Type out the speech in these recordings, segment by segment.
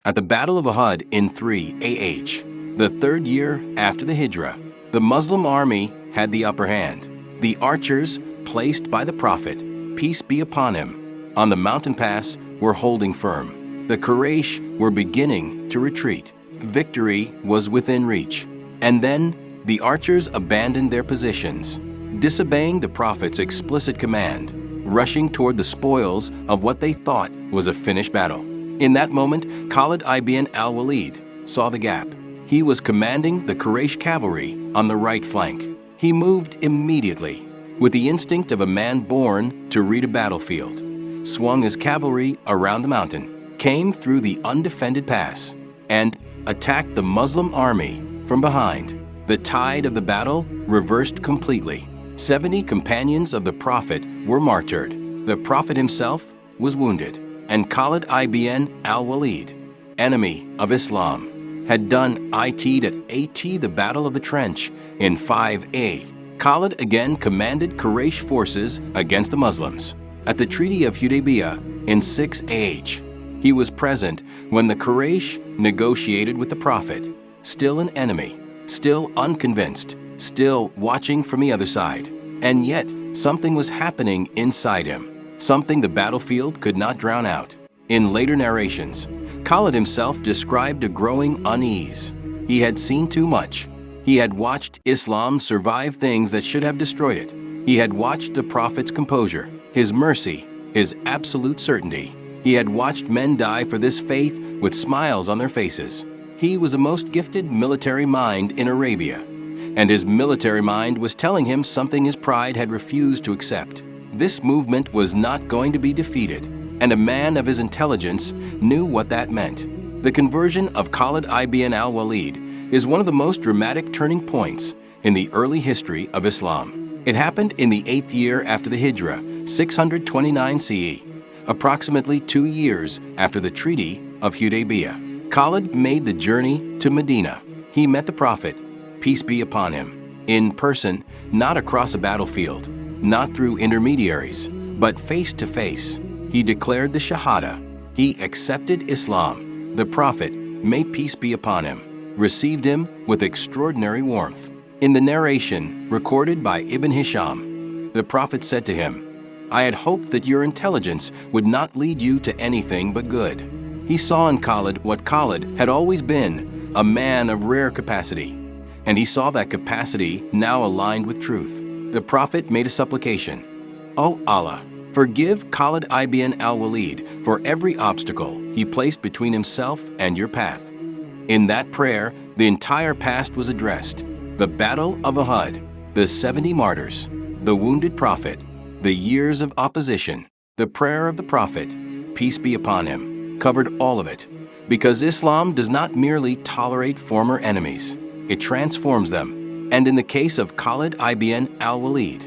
At the Battle of Uhud in 3 AH, the third year after the Hijrah, the Muslim army had the upper hand. The archers, placed by the Prophet, peace be upon him, on the mountain pass were holding firm. The Quraysh were beginning to retreat. Victory was within reach. And then the archers abandoned their positions, disobeying the Prophet's explicit command, rushing toward the spoils of what they thought was a finished battle. In that moment, Khalid ibn al-Walid saw the gap. He was commanding the Quraysh cavalry on the right flank. He moved immediately, with the instinct of a man born to read a battlefield, swung his cavalry around the mountain, came through the undefended pass, and attacked the Muslim army from behind. The tide of the battle reversed completely. 70 companions of the Prophet were martyred. The Prophet himself was wounded, and Khalid ibn al-Walid, enemy of Islam, had done it at the Battle of the Trench in 5A. Khalid again commanded Quraysh forces against the Muslims. At the Treaty of Hudaybiyah in 6AH, he was present when the Quraysh negotiated with the Prophet, still an enemy, still unconvinced, still watching from the other side. And yet, something was happening inside him, something the battlefield could not drown out. In later narrations, Khalid himself described a growing unease. He had seen too much. He had watched Islam survive things that should have destroyed it. He had watched the Prophet's composure, his mercy, his absolute certainty. He had watched men die for this faith with smiles on their faces. He was the most gifted military mind in Arabia, and his military mind was telling him something his pride had refused to accept. This movement was not going to be defeated, and a man of his intelligence knew what that meant. The conversion of Khalid ibn al-Walid is one of the most dramatic turning points in the early history of Islam. It happened in the 8th year after the Hijrah, 629 CE, approximately 2 years after the Treaty of Hudaybiyah. Khalid made the journey to Medina. He met the Prophet, peace be upon him, in person, not across a battlefield, not through intermediaries, but face to face. He declared the Shahada. He accepted Islam. The Prophet, may peace be upon him, received him with extraordinary warmth. In the narration recorded by Ibn Hisham, the Prophet said to him, "I had hoped that your intelligence would not lead you to anything but good." He saw in Khalid what Khalid had always been, a man of rare capacity, and he saw that capacity now aligned with truth. The Prophet made a supplication, "O Allah, forgive Khalid ibn al-Walid for every obstacle he placed between himself and your path." In that prayer, the entire past was addressed: the Battle of Uhud, the 70 martyrs, the wounded Prophet, the years of opposition. The prayer of the Prophet, peace be upon him, covered all of it, because Islam does not merely tolerate former enemies, it transforms them. And in the case of Khalid ibn al-Walid,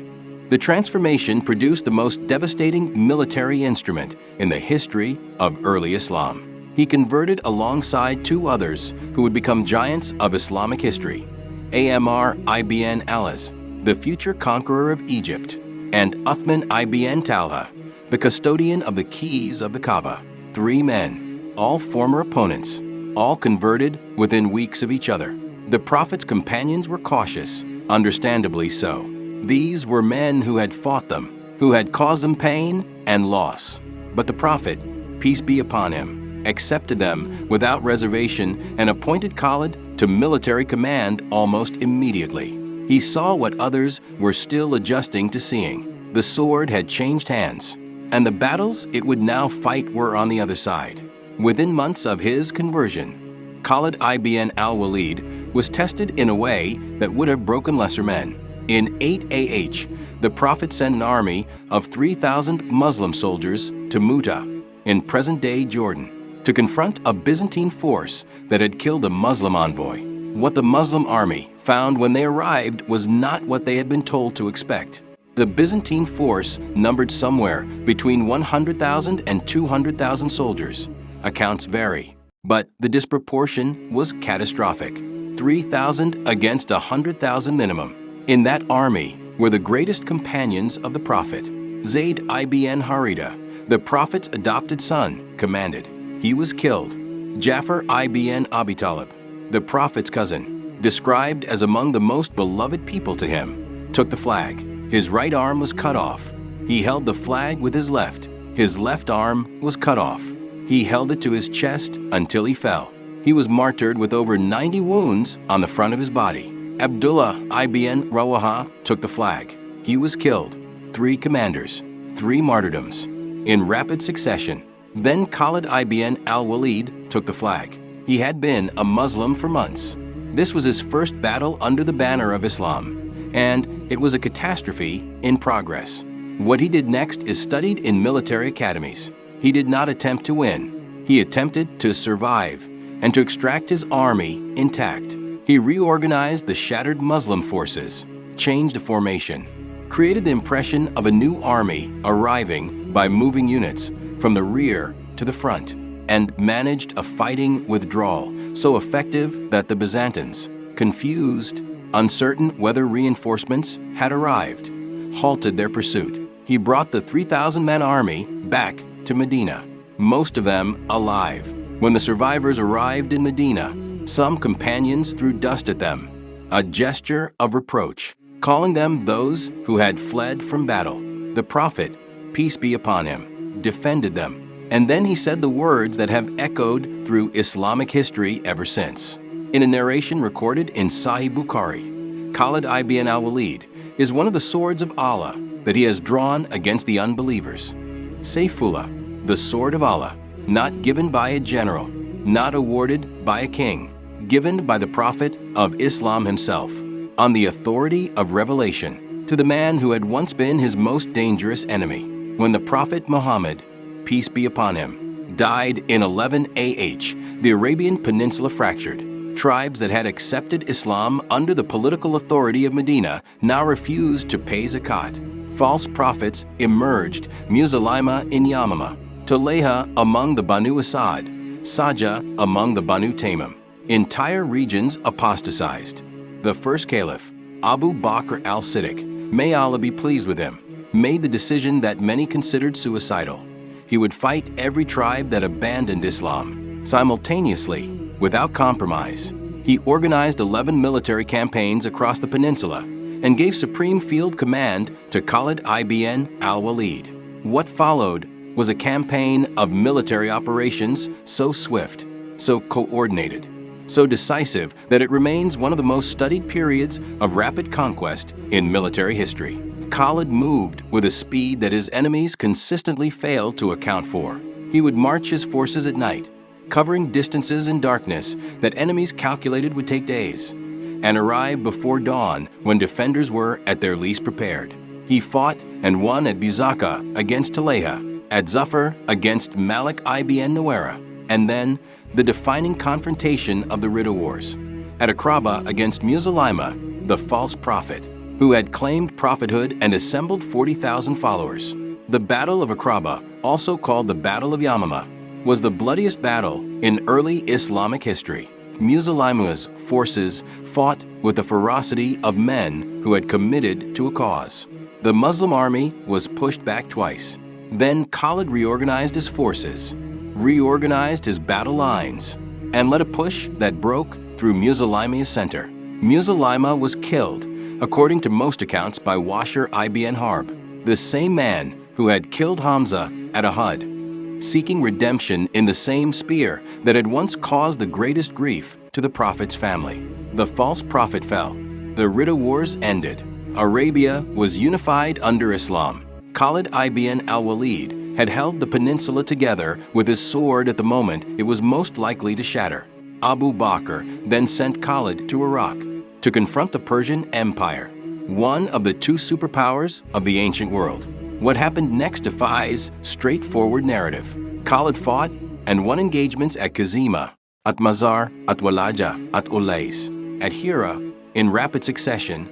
the transformation produced the most devastating military instrument in the history of early Islam. He converted alongside 2 others who would become giants of Islamic history: Amr ibn al-As, the future conqueror of Egypt, and Uthman ibn Talha, the custodian of the keys of the Kaaba. 3 men, all former opponents, all converted within weeks of each other. The Prophet's companions were cautious, understandably so. These were men who had fought them, who had caused them pain and loss. But the Prophet, peace be upon him, accepted them without reservation and appointed Khalid to military command almost immediately. He saw what others were still adjusting to seeing. The sword had changed hands, and the battles it would now fight were on the other side. Within months of his conversion, Khalid ibn al-Walid was tested in a way that would have broken lesser men. In 8 AH, the Prophet sent an army of 3,000 Muslim soldiers to Muta, in present-day Jordan, to confront a Byzantine force that had killed a Muslim envoy. What the Muslim army found when they arrived was not what they had been told to expect. The Byzantine force numbered somewhere between 100,000 and 200,000 soldiers. Accounts vary, but the disproportion was catastrophic: 3,000 against 100,000 minimum. In that army were the greatest companions of the Prophet. Zayd ibn Haritha, the Prophet's adopted son, commanded. He was killed. Ja'far ibn Abi Talib, the Prophet's cousin, described as among the most beloved people to him, took the flag. His right arm was cut off. He held the flag with his left. His left arm was cut off. He held it to his chest until he fell. He was martyred with over 90 wounds on the front of his body. Abdullah ibn Rawaha took the flag. He was killed. 3 commanders, 3 martyrdoms, in rapid succession. Then Khalid ibn al-Walid took the flag. He had been a Muslim for months. This was his first battle under the banner of Islam, and it was a catastrophe in progress. What he did next is studied in military academies. He did not attempt to win. He attempted to survive and to extract his army intact. He reorganized the shattered Muslim forces, changed the formation, created the impression of a new army arriving by moving units from the rear to the front, and managed a fighting withdrawal so effective that the Byzantines, confused, uncertain whether reinforcements had arrived, halted their pursuit. He brought the 3,000-man army back to Medina, most of them alive. When the survivors arrived in Medina, some companions threw dust at them, a gesture of reproach, calling them those who had fled from battle. The Prophet, peace be upon him, defended them, and then he said the words that have echoed through Islamic history ever since. In a narration recorded in Sahih Bukhari, Khalid ibn al-Walid is one of the swords of Allah that he has drawn against the unbelievers. Sayfullah, the sword of Allah, not given by a general, not awarded by a king, given by the Prophet of Islam himself, on the authority of revelation, to the man who had once been his most dangerous enemy. When the Prophet Muhammad, peace be upon him, died in 11 AH, the Arabian Peninsula fractured. Tribes that had accepted Islam under the political authority of Medina now refused to pay zakat. False prophets emerged, Musaylima in Yamama, Tulayha among the Banu Asad, Saja among the Banu Tamim. Entire regions apostatized. The first caliph, Abu Bakr al-Siddiq, may Allah be pleased with him, made the decision that many considered suicidal. He would fight every tribe that abandoned Islam. Simultaneously, without compromise, he organized 11 military campaigns across the peninsula and gave supreme field command to Khalid ibn al-Walid. What followed was a campaign of military operations so swift, so coordinated, so decisive that it remains one of the most studied periods of rapid conquest in military history. Khalid moved with a speed that his enemies consistently failed to account for. He would march his forces at night, covering distances in darkness that enemies calculated would take days, and arrive before dawn when defenders were at their least prepared. He fought and won at Buzaka against Tulayha, at Zafar against Malik ibn Nuwayra, and then the defining confrontation of the Ridda Wars, at Aqraba against Musaylima, the false prophet, who had claimed prophethood and assembled 40,000 followers. The Battle of Aqraba, also called the Battle of Yarmouk, was the bloodiest battle in early Islamic history. Musaylima's forces fought with the ferocity of men who had committed to a cause. The Muslim army was pushed back twice. Then Khalid reorganized his forces, reorganized his battle lines, and led a push that broke through Musaylima's center. Musaylima was killed, according to most accounts, by Washer ibn Harb, the same man who had killed Hamza at Uhud, seeking redemption in the same spear that had once caused the greatest grief to the Prophet's family. The false prophet fell. The Ridda Wars ended. Arabia was unified under Islam. Khalid ibn al-Walid had held the peninsula together with his sword at the moment it was most likely to shatter. Abu Bakr then sent Khalid to Iraq to confront the Persian Empire, one of the 2 superpowers of the ancient world. What happened next defies straightforward narrative. Khalid fought and won engagements at Kazima, at Mazar, at Walaja, at Ulais, at Hira, in rapid succession,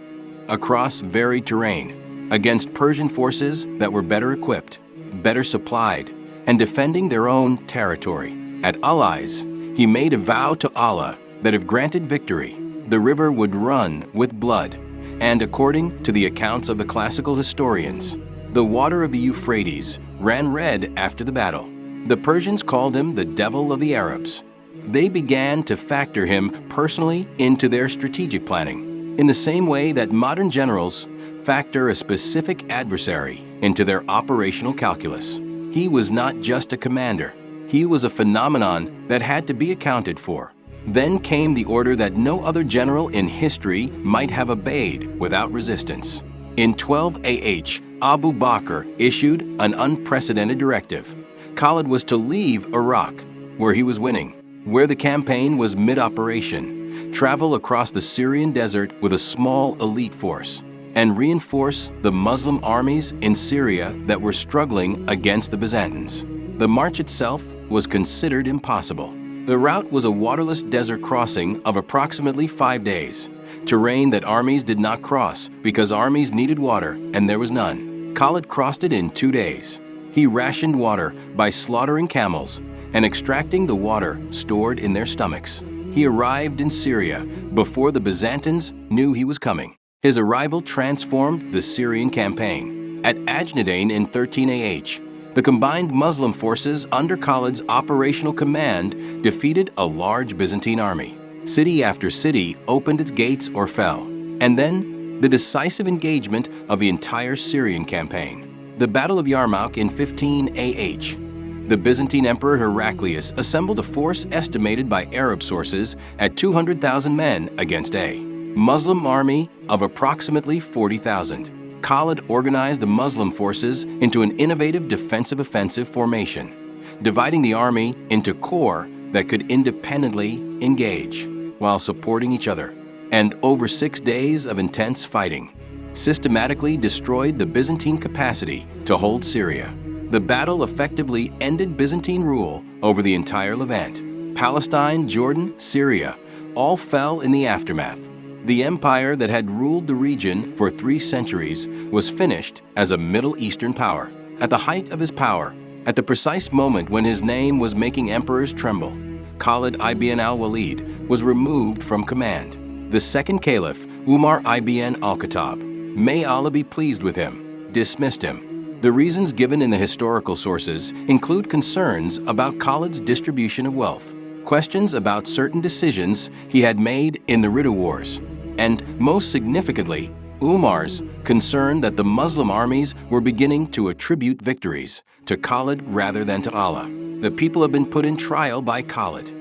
across varied terrain, against Persian forces that were better equipped, better supplied, and defending their own territory. At Ulais, he made a vow to Allah that if granted victory, the river would run with blood, and according to the accounts of the classical historians, the water of the Euphrates ran red after the battle. The Persians called him the devil of the Arabs. They began to factor him personally into their strategic planning, in the same way that modern generals factor a specific adversary into their operational calculus. He was not just a commander. He was a phenomenon that had to be accounted for. Then came the order that no other general in history might have obeyed without resistance. In 12 AH, Abu Bakr issued an unprecedented directive. Khalid was to leave Iraq, where he was winning, where the campaign was mid-operation, travel across the Syrian desert with a small elite force, and reinforce the Muslim armies in Syria that were struggling against the Byzantines. The march itself was considered impossible. The route was a waterless desert crossing of approximately 5 days, terrain that armies did not cross because armies needed water and there was none. Khalid crossed it in 2 days. He rationed water by slaughtering camels and extracting the water stored in their stomachs. He arrived in Syria before the Byzantines knew he was coming. His arrival transformed the Syrian campaign. At Ajnadain in 13 AH, the combined Muslim forces under Khalid's operational command defeated a large Byzantine army. City after city opened its gates or fell. And then, the decisive engagement of the entire Syrian campaign. The Battle of Yarmouk in 15 AH. The Byzantine Emperor Heraclius assembled a force estimated by Arab sources at 200,000 men against a Muslim army of approximately 40,000. Khalid organized the Muslim forces into an innovative defensive offensive formation, dividing the army into corps that could independently engage while supporting each other, and over 6 days of intense fighting, systematically destroyed the Byzantine capacity to hold Syria. The battle effectively ended Byzantine rule over the entire Levant. Palestine, Jordan, Syria all fell in the aftermath. The empire that had ruled the region for 3 centuries was finished as a Middle Eastern power. At the height of his power, at the precise moment when his name was making emperors tremble, Khalid ibn al-Walid was removed from command. The second caliph, Umar ibn al-Khattab, may Allah be pleased with him, dismissed him. The reasons given in the historical sources include concerns about Khalid's distribution of wealth, questions about certain decisions he had made in the Ridda Wars, and most significantly, Umar's concern that the Muslim armies were beginning to attribute victories to Khalid rather than to Allah. The people have been put in trial by Khalid.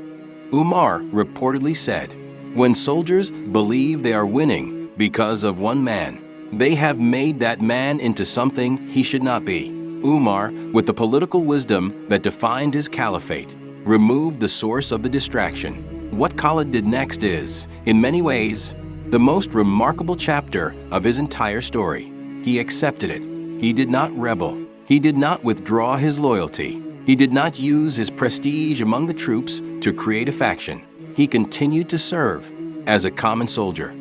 Umar reportedly said, "When soldiers believe they are winning because of one man, they have made that man into something he should not be." Umar, with the political wisdom that defined his caliphate, removed the source of the distraction. What Khalid did next is, in many ways, the most remarkable chapter of his entire story. He accepted it. He did not rebel. He did not withdraw his loyalty. He did not use his prestige among the troops to create a faction. He continued to serve as a common soldier.